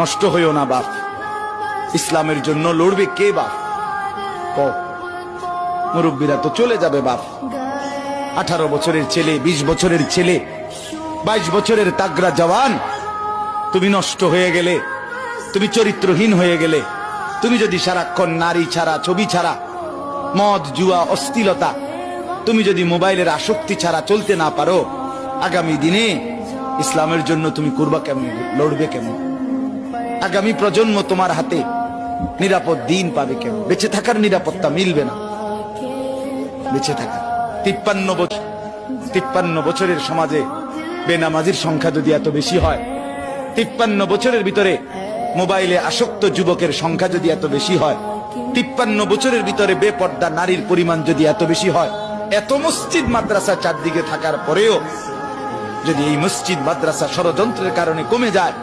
নষ্ট হইও না বাপ। ইসলামের জন্য লড়বে কে বাপ? মুরব্বীরা তো চলে যাবে বাপ। 18 বছরের ছেলে, 20 বছরের ছেলে, 22 বছরের তাগড়া জওয়ান, তুমি নষ্ট হয়ে গেলে, তুমি চরিত্রহীন হয়ে গেলে, তুমি যদি সারাক্ষণ নারী ছাড়া, ছবি ছাড়া, মদ জুয়া অশ্লীলতা, তুমি যদি মোবাইলের আসক্তি ছাড়া চলতে না পারো, আগামী দিনে ইসলামের জন্য তুমি করবা কেমন, লড়বে কেমন? আগামী প্রজন্ম তোমার হাতে নিরাপদ দিন পাবে কেমন? বেঁচে থাকার নিরাপত্তা মিলবে না। বেঁচে থাকা 53 বছরের সমাজে বেনামাজির সংখ্যা যদি এত বেশি হয়, 53 বছরের ভিতরে মোবাইলে আসক্ত যুবকের সংখ্যা যদি এত বেশি হয়, 53 বছরের ভিতরে বেপর্দা নারীর পরিমাণ যদি এত বেশি হয়, এত মসজিদ মাদ্রাসা চারদিকে থাকার পরেও যদি এই মসজিদ মাদ্রাসা ষড়যন্ত্রের কারণে কমে যায়,